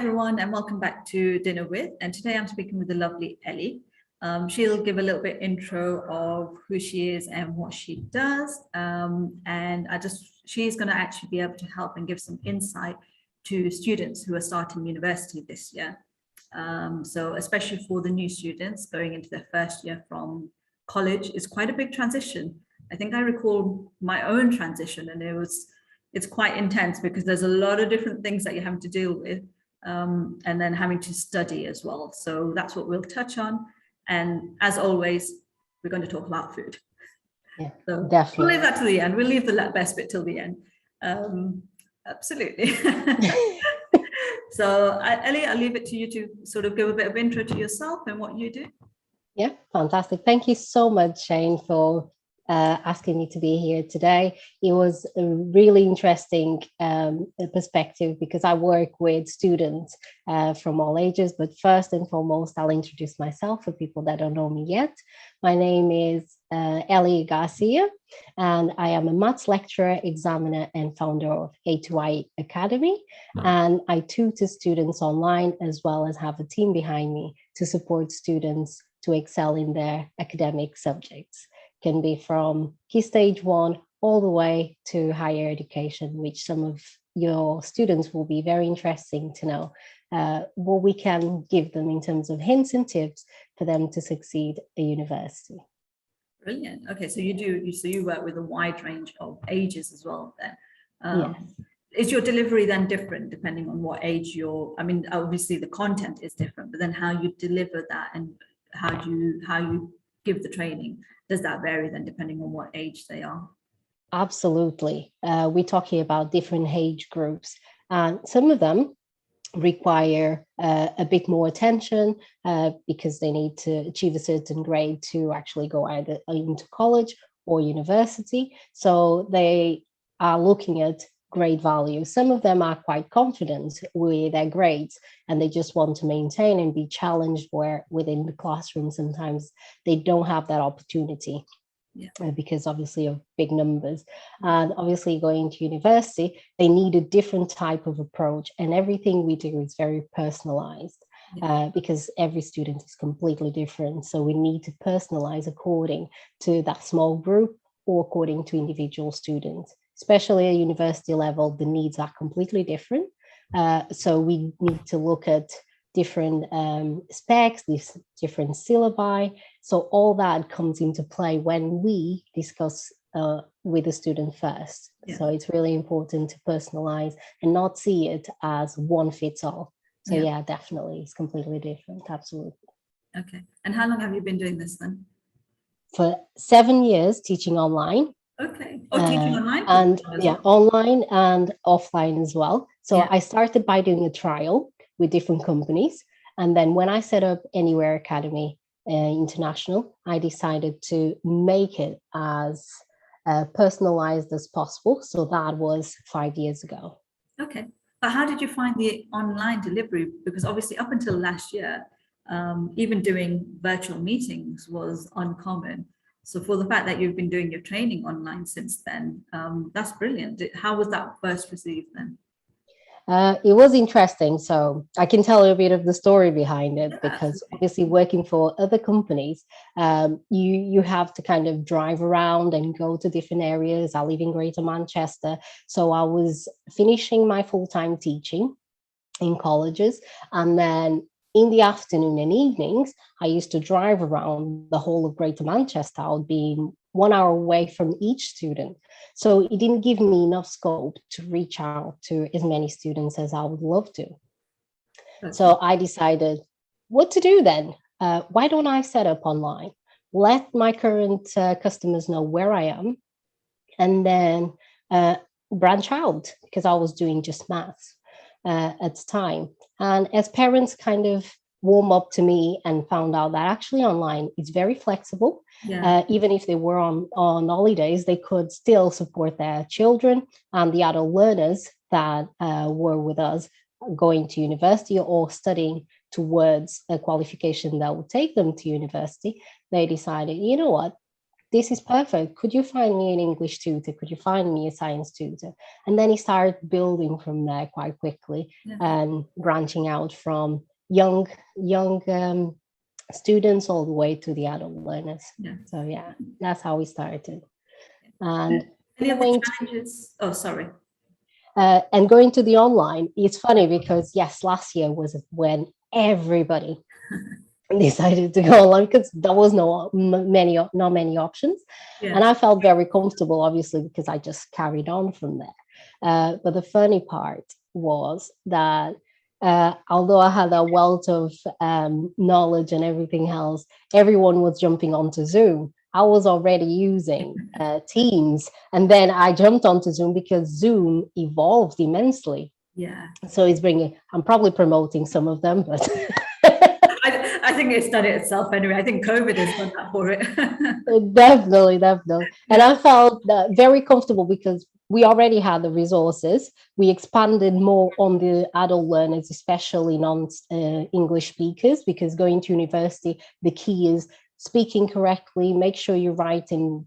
Everyone, and welcome back to Dinner With. And today I'm speaking with the lovely Ellie. She'll give a little bit intro of who she is and what she does. She's going to actually be able to help and give some insight to students who are starting university this year. So especially for the new students going into their first year from college, it's quite a big transition. I think I recall my own transition, and it's quite intense because there's a lot of different things that you have to deal with. And then having to study as well. So that's what we'll touch on. And as always, we're going to talk about food. Yeah, so definitely. We'll leave that to the end. We'll leave the best bit till the end. Absolutely. So Ellie, I'll leave it to you to sort of give a bit of intro to yourself and what you do. Yeah, fantastic. Thank you so much, Shane, for asking me to be here today. It was a really interesting perspective because I work with students from all ages. But first and foremost, I'll introduce myself for people that don't know me yet. My name is Ellie Garcia, and I am a maths lecturer, examiner, and founder of A2I Academy. And I tutor students online as well as have a team behind me to support students to excel in their academic subjects. Can be from Key Stage 1 all the way to higher education, which some of your students will be very interesting to know what we can give them in terms of hints and tips for them to succeed at university. Brilliant. Okay, so you work with a wide range of ages as well then. Yes. Is your delivery then different depending on what age obviously the content is different, but then how you deliver that and how you give the training, does that vary then depending on what age they are? Absolutely. We're talking about different age groups, and some of them require a bit more attention because they need to achieve a certain grade to actually go either into college or university. So they are looking at grade value. Some of them are quite confident with their grades and they just want to maintain and be challenged, where within the classroom sometimes they don't have that opportunity. Yeah. Because obviously of big numbers. And obviously going to university, they need a different type of approach, and everything we do is very personalized. Because every student is completely different. So we need to personalize according to that small group or according to individual students. Especially at university level, the needs are completely different. So we need to look at different specs, these different syllabi. So all that comes into play when we discuss with the student first. Yeah. So it's really important to personalize and not see it as one fits all. So yeah, definitely, it's completely different. Absolutely. Okay. And how long have you been doing this then? For 7 years, teaching online. Okay. Oh, teaching online? And online and offline as well. So I started by doing a trial with different companies. And then when I set up Anywhere Academy International, I decided to make it as personalized as possible. So that was 5 years ago. Okay. But how did you find the online delivery? Because obviously up until last year, even doing virtual meetings was uncommon. So for the fact that you've been doing your training online since then, that's brilliant. How was that first received then? It was interesting. So I can tell you a bit of the story behind it, because obviously working for other companies, you have to kind of drive around and go to different areas. I live in Greater Manchester. So I was finishing my full-time teaching in colleges, and then in the afternoon and evenings, I used to drive around the whole of Greater Manchester. I would be 1 hour away from each student. So it didn't give me enough scope to reach out to as many students as I would love to. Okay. So I decided what to do then. Why don't I set up online? Let my current customers know where I am, and then branch out, because I was doing just maths at the time. And as parents kind of warm up to me and found out that actually online is very flexible. Even if they were on holidays, they could still support their children and the adult learners that were with us going to university or studying towards a qualification that would take them to university. They decided, you know what, this is perfect. Could you find me an English tutor? Could you find me a science tutor? And then he started building from there quite quickly Yeah. and branching out from young students all the way to the adult learners. Yeah. So yeah, that's how we started. And Any of the going challenges? Oh, sorry. and going to the online, it's funny because yes, last year was when everybody decided to go online because there was not many options, Yeah. and I felt very comfortable, obviously, because I just carried on from there. But the funny part was that although I had a wealth of knowledge and everything else, everyone was jumping onto Zoom. I was already using Teams, and then I jumped onto Zoom because Zoom evolved immensely. Yeah. So it's bringing. I'm probably promoting some of them, but. I think it's done it itself anyway. I think COVID has done that for it. Definitely. And I felt very comfortable because we already had the resources. We expanded more on the adult learners, especially non-English speakers, because going to university, the key is speaking correctly, make sure you're writing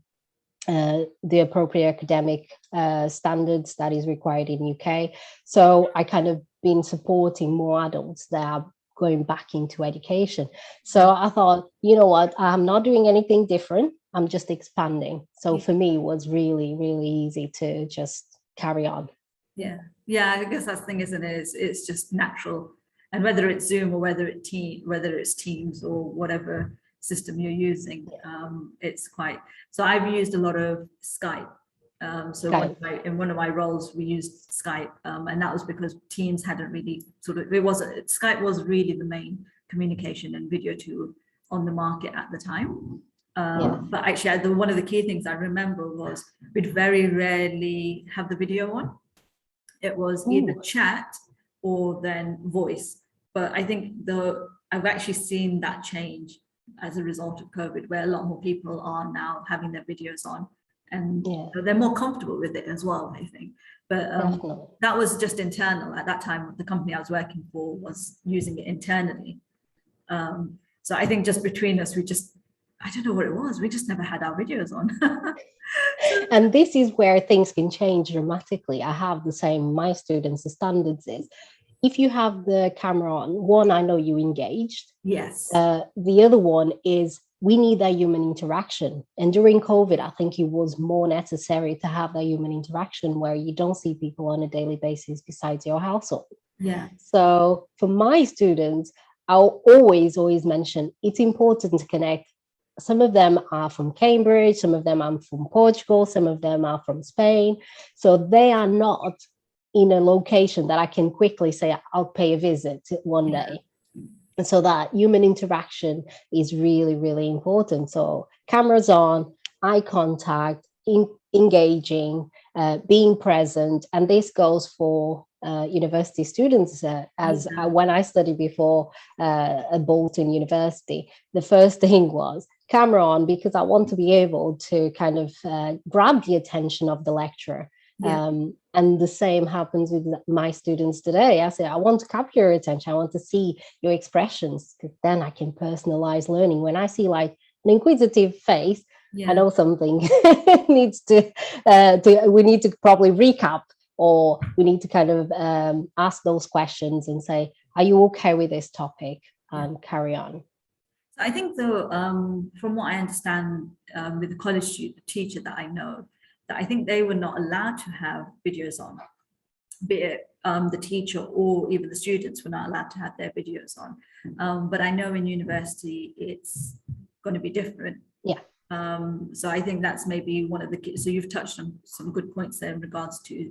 the appropriate academic standards that is required in UK. So I kind of been supporting more adults that are going back into education. So I thought, you know what, I'm not doing anything different. I'm just expanding. So for me, it was really, really easy to just carry on. Yeah. Yeah, I guess that's the thing, isn't it? It's just natural. And whether it's Zoom or whether it's Teams or whatever system you're using, it's quite. So I've used a lot of Skype. So Skype. in one of my roles, we used Skype, and that was because Teams hadn't really Skype was really the main communication and video tool on the market at the time. But actually, one of the key things I remember was we'd very rarely have the video on. It was either chat or then voice. But I think I've actually seen that change as a result of COVID, where a lot more people are now having their videos on, and they're more comfortable with it as well, I think. But that was just internal. At that time, the company I was working for was using it internally. So I think just between us, I don't know what it was. We just never had our videos on. And this is where things can change dramatically. I have the same, my students, the standards is, if you have the camera on, one, I know you engaged. Yes. The other one is we need that human interaction. And during COVID, I think it was more necessary to have that human interaction where you don't see people on a daily basis besides your household. Yeah. So for my students, I'll always mention it's important to connect. Some of them are from Cambridge, some of them are from Portugal, some of them are from Spain. So they are not in a location that I can quickly say, I'll pay a visit one day. And so that human interaction is really, really important. So cameras on, eye contact, engaging, being present. And this goes for university students. When I studied before at Bolton University, the first thing was camera on, because I want to be able to kind of grab the attention of the lecturer. And the same happens with my students today. I say, I want to capture your attention. I want to see your expressions, because then I can personalize learning. When I see like an inquisitive face, I know something needs to, we need to probably recap, or we need to kind of ask those questions and say, are you okay with this topic? And carry on. I think though, from what I understand, with the college teacher that I know, that I think they were not allowed to have videos on, be it the teacher or even the students were not allowed to have their videos on. But I know in university it's going to be different. Yeah. So I think that's maybe one of the key. So you've touched on some good points there in regards to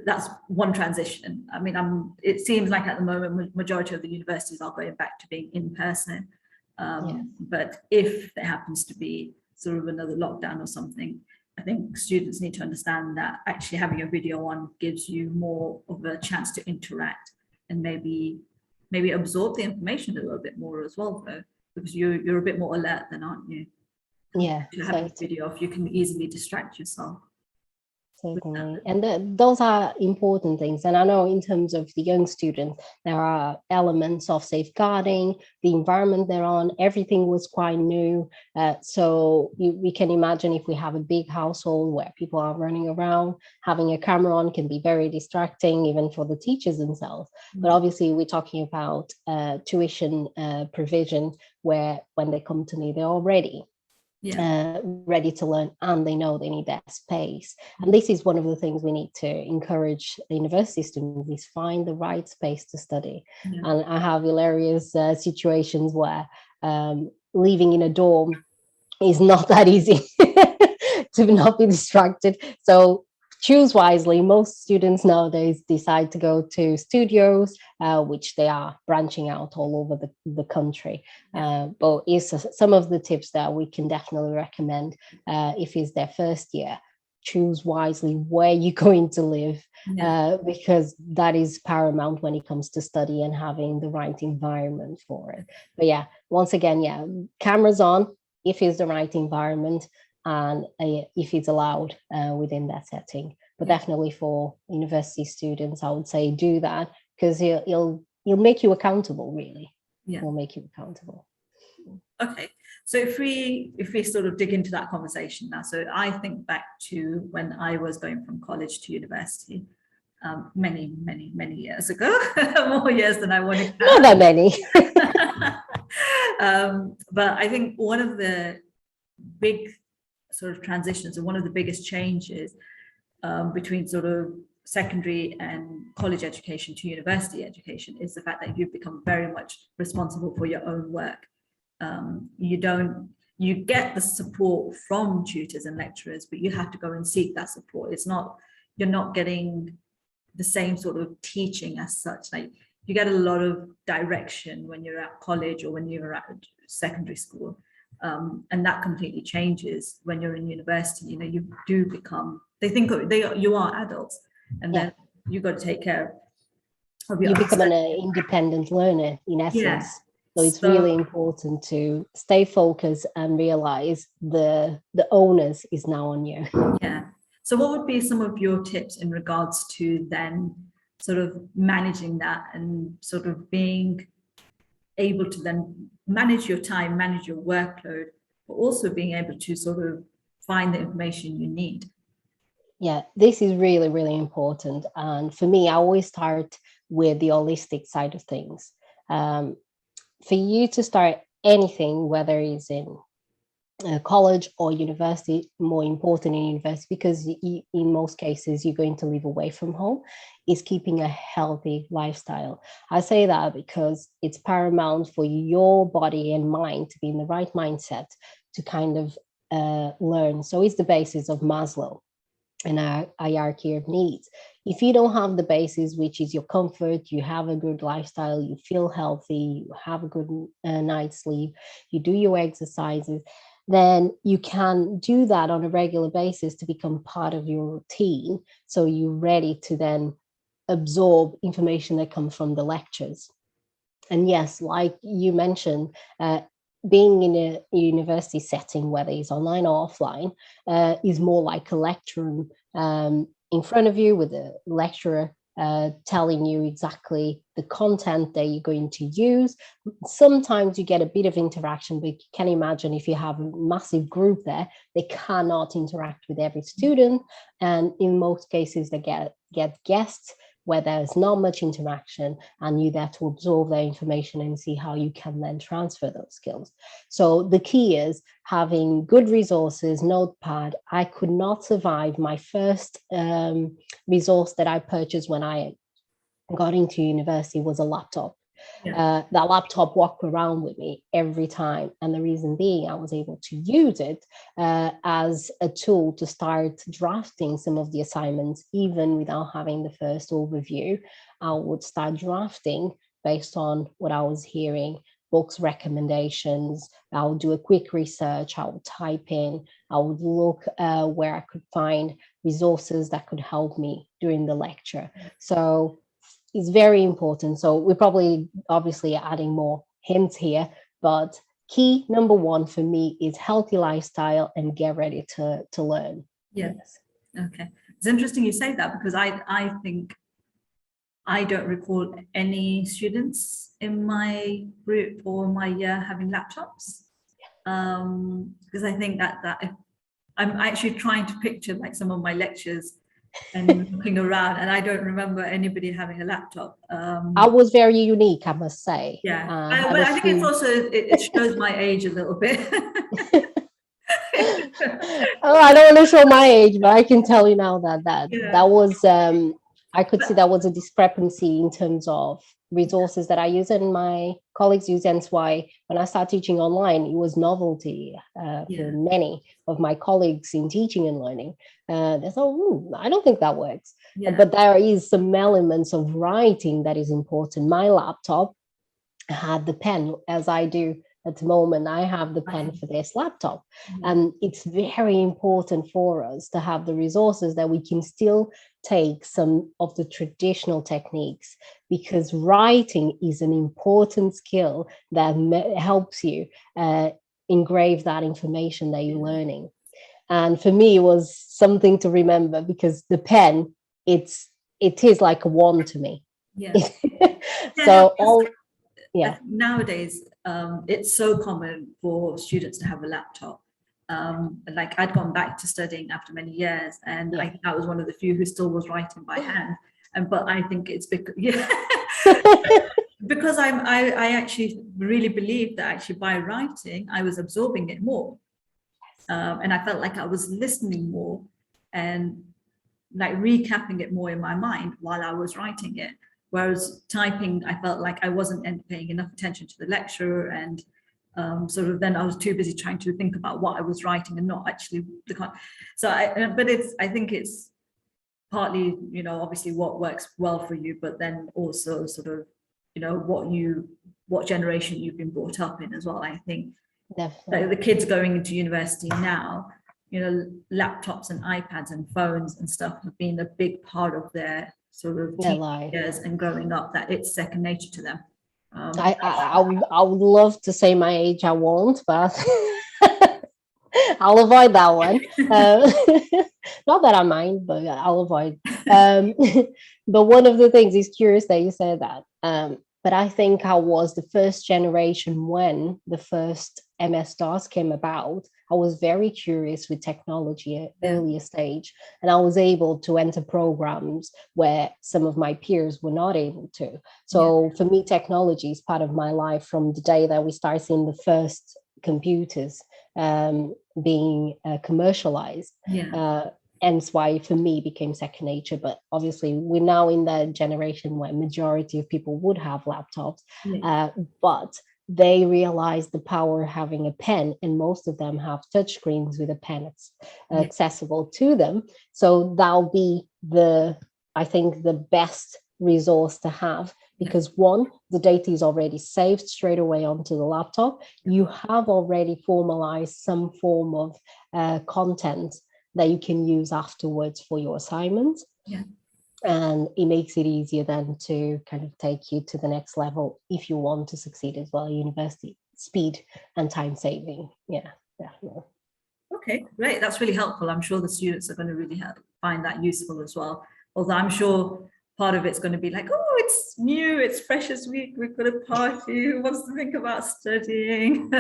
that's one transition. I mean, it seems like at the moment majority of the universities are going back to being in person. But if there happens to be sort of another lockdown or something, I think students need to understand that actually having a video on gives you more of a chance to interact and maybe absorb the information a little bit more as well, though, because you're a bit more alert then, aren't you? Yeah. To have a video off, you can easily distract yourself. Certainly. And those are important things. And I know in terms of the young students, there are elements of safeguarding, the environment they're on, everything was quite new. So we can imagine if we have a big household where people are running around, having a camera on can be very distracting, even for the teachers themselves. But obviously, we're talking about tuition provision, where when they come to me, they're already ready to learn, and they know they need that space. And this is one of the things we need to encourage the university students, is find the right space to study. And I have hilarious situations where living in a dorm is not that easy to not be distracted. So choose wisely. Most students nowadays decide to go to studios, which they are branching out all over the country. But is some of the tips that we can definitely recommend if it's their first year. Choose wisely where you're going to live, because that is paramount when it comes to study and having the right environment for it. But yeah, once again, cameras on if it's the right environment, and if it's allowed within that setting. But definitely for university students, I would say do that, because he'll make you accountable, really. He'll make you accountable. Okay, so if we sort of dig into that conversation now, so I think back to when I was going from college to university, many years ago, more years than I wanted to. Not that many. But I think one of the big sort of transitions, and one of the biggest changes between sort of secondary and college education to university education, is the fact that you've become very much responsible for your own work. You get the support from tutors and lecturers, but you have to go and seek that support. You're not getting the same sort of teaching as such. Like, you get a lot of direction when you're at college or when you're at secondary school. And that completely changes when you're in university. You do become, you are adults, and then you've got to take care of your. You become an independent learner, in essence. So it's really important to stay focused and realize the onus is now on you. So what would be some of your tips in regards to then sort of managing that, and sort of being able to then manage your time, manage your workload, but also being able to sort of find the information you need? Yeah, this is really, really important. And for me, I always start with the holistic side of things. For you to start anything, whether it's in college or university, more important in university, because in most cases you're going to live away from home, is keeping a healthy lifestyle. I say that because it's paramount for your body and mind to be in the right mindset to kind of learn. So it's the basis of Maslow and our hierarchy of needs. If you don't have the basis, which is your comfort, you have a good lifestyle, you feel healthy, you have a good night's sleep, you do your exercises, then you can do that on a regular basis to become part of your routine. So you're ready to then absorb information that comes from the lectures. And yes, like you mentioned, being in a university setting, whether it's online or offline, is more like a lecture in front of you with a lecturer telling you exactly the content that you're going to use. Sometimes you get a bit of interaction, but you can imagine if you have a massive group there, they cannot interact with every student. And in most cases, they get guests where there's not much interaction, and you there to absorb their information and see how you can then transfer those skills. So the key is having good resources, notepad. I could not survive. My first resource that I purchased when I got into university was a laptop. That laptop walked around with me every time. And the reason being, I was able to use it as a tool to start drafting some of the assignments, even without having the first overview. I would start drafting based on what I was hearing, books recommendations. I would do a quick research. I would type in, I would look where I could find resources that could help me during the lecture. So it's very important. So we're probably obviously adding more hints here, but key number one for me is healthy lifestyle and get ready to learn. Yes. Okay. It's interesting you say that, because I think I don't recall any students in my group or my year having laptops. Because I think that I'm actually trying to picture like some of my lectures and looking around, and I don't remember anybody having a laptop. I was very unique, I must say. Yeah, I had but a I think it's few. also, it shows my age a little bit. Oh, I don't want to show my age, but I can tell you now that Yeah, that was I could see that was a discrepancy in terms of resources that I use and my colleagues use. Hence why when I started teaching online, it was novelty for yeah, many of my colleagues in teaching and learning. They thought, I don't think that works. yeah, But there is some elements of writing that is important. My laptop had the pen, as I do at the moment. I have the pen okay, for this laptop. yeah, And it's very important for us to have the resources that we can still take some of the traditional techniques, because writing is an important skill that helps you engrave that information that you're yeah, learning. And for me, it was something to remember, because the pen, it is like a wand to me. yeah. Yeah, no, So because all, I yeah. think nowadays it's so common for students to have a laptop. Like I'd gone back to studying after many years, and Yeah. I was one of the few who still was writing by hand. And but I think it's because yeah, because I actually really believe that actually by writing I was absorbing it more, and I felt like I was listening more and like recapping it more in my mind while I was writing it. Whereas typing, I felt like I wasn't paying enough attention to the lecturer, and sort of then I was too busy trying to think about what I was writing and not actually the con. So but I think it's partly, obviously what works well for you, but then also sort of, what generation you've been brought up in as well. I think like Definitely. the kids going into university now, laptops and iPads and phones and stuff have been a big part of their sort of Their teen life. years and growing up, that it's second nature to them. I would love to say my age, I won't, but I'll avoid that one. Uh, not that I mind, but I'll avoid. Um, but one of the things is curious that you said that. But I think I was the first generation when the first MS-DOS came about. I was very curious with technology at Yeah, earlier stage, and I was able to enter programs where some of my peers were not able to. yeah, So for me, technology is part of my life from the day that we started seeing the first computers being commercialized. yeah, Uh, Hence why for me became second nature. But obviously, we're now in that generation where majority of people would have laptops, yeah, but they realize the power of having a pen, and most of them have touch screens with a pen yeah, accessible to them. So that'll be I think, the best resource to have, yeah, because one, the data is already saved straight away onto the laptop. You have already formalized some form of content that you can use afterwards for your assignments. yeah. And it makes it easier then to kind of take you to the next level if you want to succeed as well. University speed and time saving. Yeah, definitely. Okay, great. That's really helpful. I'm sure the students are going to really find that useful as well. Although I'm sure part of it's going to be like, oh, it's new, it's Freshers Week, we've got a party. Who wants to think about studying?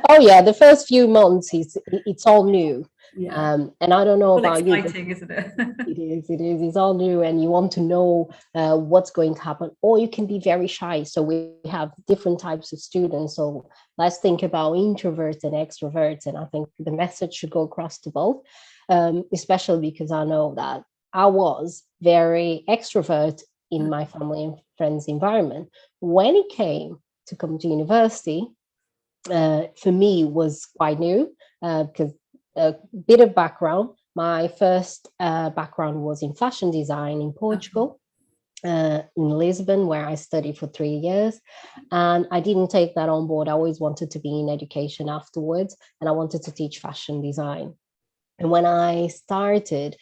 Oh yeah, the first few months it's all new. Yeah, And I don't know all about you, but exciting, isn't it? it's all new, and you want to know what's going to happen, or you can be very shy. So we have different types of students. So let's think about introverts and extroverts, and I think the message should go across to both, especially because I know that I was very extrovert in my family and friends environment. When it came to come to university, for me was quite new, because a bit of background. My first background was in fashion design in Okay. Portugal, in Lisbon, where I studied for 3 years. And I didn't take that on board. I always wanted to be in education afterwards, and I wanted to teach fashion design. And when I started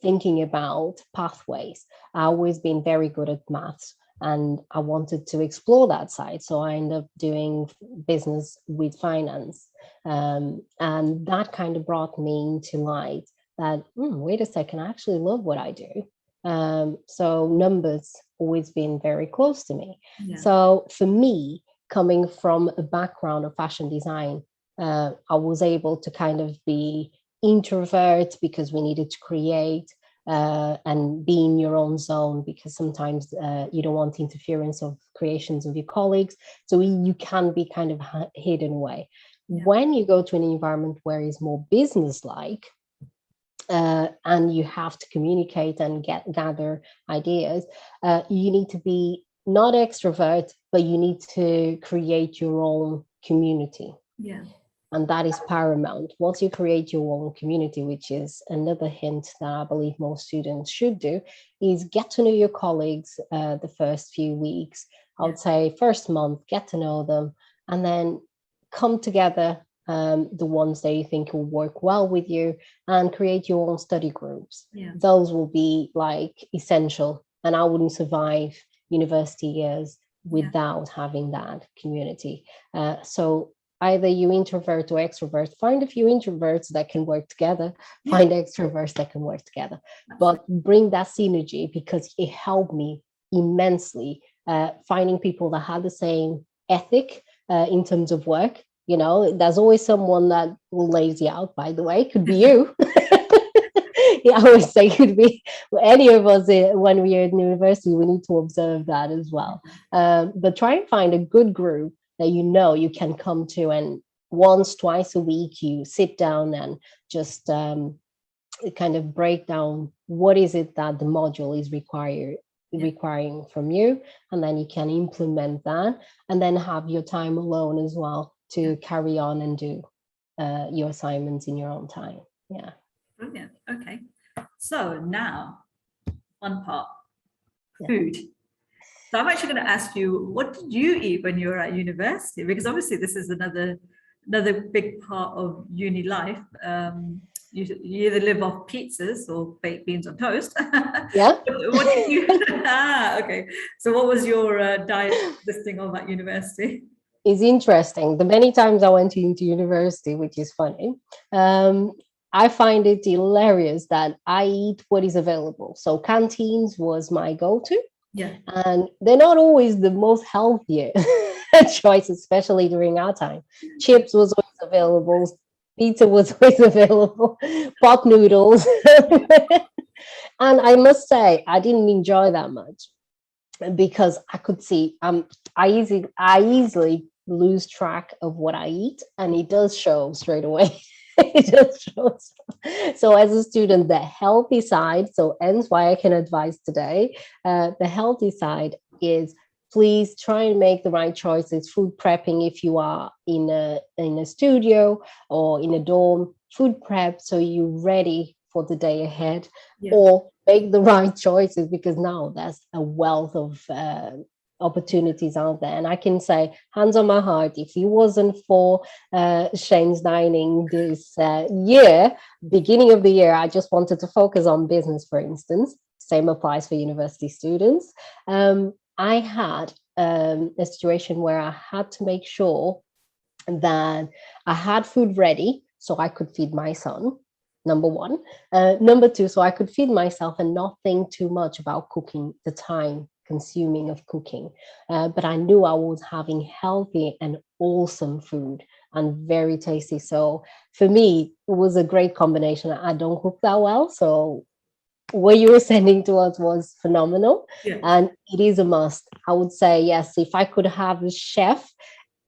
thinking about pathways, I always been very good at maths, and I wanted to explore that side. So I ended up doing business with finance. And that kind of brought me into light that, wait a second, I actually love what I do. So numbers always been very close to me. Yeah. So for me, coming from a background of fashion design, I was able to kind of be introvert because we needed to create, and be in your own zone, because sometimes you don't want interference of creations of your colleagues. So you can be kind of hidden away. Yeah. When you go to an environment where it's more business-like, and you have to communicate and gather ideas, you need to be not extrovert, but you need to create your own community. Yeah. And that is paramount. Once you create your own community, which is another hint that I believe most students should do, is get to know your colleagues the first few weeks. I would say first month, get to know them, and then come together, the ones that you think will work well with you, and create your own study groups. Yeah. Those will be like essential. And I wouldn't survive university years without having that community. So either you introvert or extrovert, find a few introverts that can work together, find extroverts that can work together, but bring that synergy, because it helped me immensely, finding people that had the same ethic in terms of work. You know, there's always someone that will laze you out, by the way, could be you. Yeah, I always say it could be any of us. When we are in university, we need to observe that as well. But try and find a good group that you know you can come to, and once, twice a week, you sit down and just kind of break down what is it that the module is requiring from you, and then you can implement that, and then have your time alone as well to carry on and do your assignments in your own time. Yeah. Brilliant. Okay. So now, one part, Yeah. food. So I'm actually going to ask you, what did you eat when you were at university? Because obviously this is another big part of uni life. You either live off pizzas or baked beans on toast. Yeah. What did you? Okay. So what was your diet listing of at university? It's interesting. The many times I went into university, which is funny, I find it hilarious that I eat what is available. So canteens was my go-to. Yeah. And they're not always the most healthier choice, especially during our time. Chips was always available, pizza was always available, pot noodles. And I must say, I didn't enjoy that much, because I could see I easily lose track of what I eat, and it does show straight away. It just shows. So as a student, the healthy side, so hence why I can advise today, the healthy side is, please try and make the right choices. Food prepping, if you are in a studio or in a dorm, food prep so you're ready for the day ahead, or make the right choices, because now there's a wealth of opportunities out there. And I can say, hands on my heart, if it wasn't for Shane's Dining this year, beginning of the year, I just wanted to focus on business, for instance. Same applies for university students. I had a situation where I had to make sure that I had food ready so I could feed my son, number one. Number two, so I could feed myself and not think too much about cooking, the time consuming of cooking. But I knew I was having healthy and awesome food, and very tasty. So for me, it was a great combination. I don't cook that well, so what you were sending to us was phenomenal. And it is a must. I would say, yes, if I could have a chef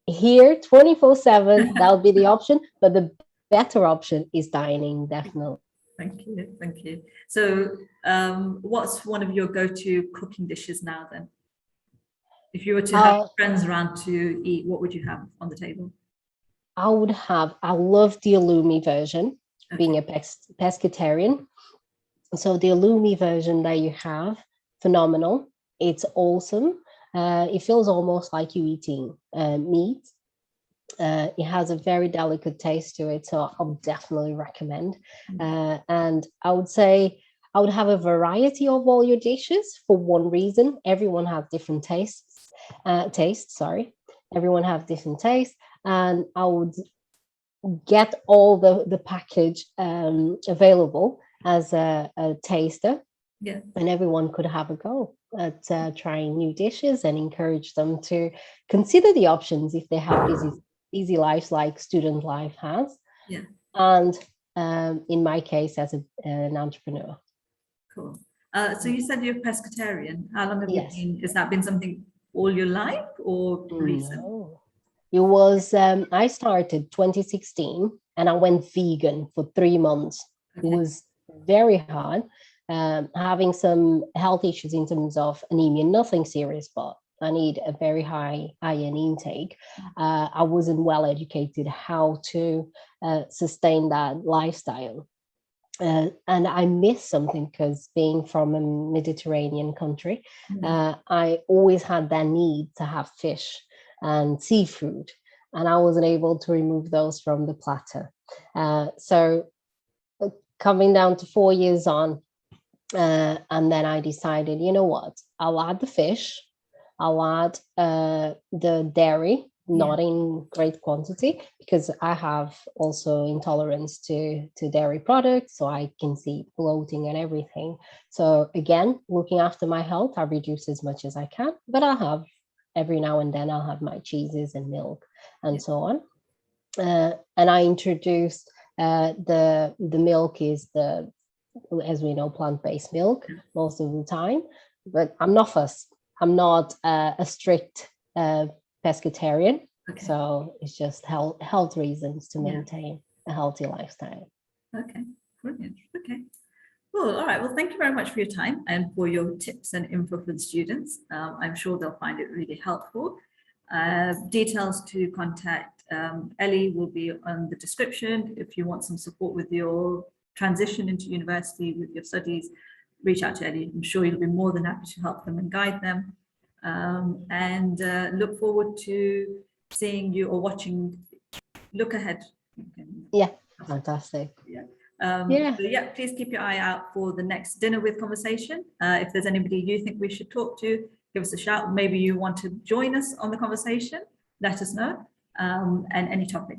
here 24/7, that would be the option. But the better option is dining, definitely. Thank you. Thank you. So what's one of your go-to cooking dishes now then? If you were to have friends around to eat, what would you have on the table? I love the Illumi version, being a pescatarian. So the Illumi version that you have, phenomenal. It's awesome. It feels almost like you eating meat. It has a very delicate taste to it, so I would definitely recommend. And I would say I would have a variety of all your dishes, for one reason: everyone has different tastes. Everyone have different tastes, and I would get all the package available as a taster, Yeah. and everyone could have a go at trying new dishes, and encourage them to consider the options if they have easy lives like student life has. Yeah. And in my case, as an entrepreneur. Cool. So you said you're pescatarian. How long have you Yes. been? Has that been something all your life or recent? No. It was, I started 2016 and I went vegan for 3 months. It Okay. was very hard, having some health issues in terms of anemia, nothing serious, but I need a very high iron intake. I wasn't well educated how to sustain that lifestyle. And I miss something because being from a Mediterranean country, Mm. I always had that need to have fish and seafood, and I wasn't able to remove those from the platter. So coming down to 4 years on, and then I decided, you know what, I'll add the fish, I'll add the dairy, Yeah. not in great quantity, because I have also intolerance to dairy products, so I can see bloating and everything. So again, looking after my health, I reduce as much as I can, but I'll have every now and then I'll have my cheeses and milk and Yeah. so on. And I introduced the milk is the, as we know, plant-based milk Yeah. most of the time, but I'm not fussed. I'm not a strict pescatarian, Okay. so it's just health reasons to Yeah. maintain a healthy lifestyle. Okay. Brilliant. Okay. Cool. All right. Well, thank you very much for your time and for your tips and info for the students. I'm sure they'll find it really helpful. Details to contact Ellie will be on the description. If you want some support with your transition into university with your studies, reach out to Ellie. I'm sure you'll be more than happy to help them and guide them. And look forward to seeing you or watching. Look ahead. Okay. Yeah, fantastic. Yeah. Yeah. So yeah, please keep your eye out for the next dinner with conversation. If there's anybody you think we should talk to, give us a shout. Maybe you want to join us on the conversation, let us know. And any topic.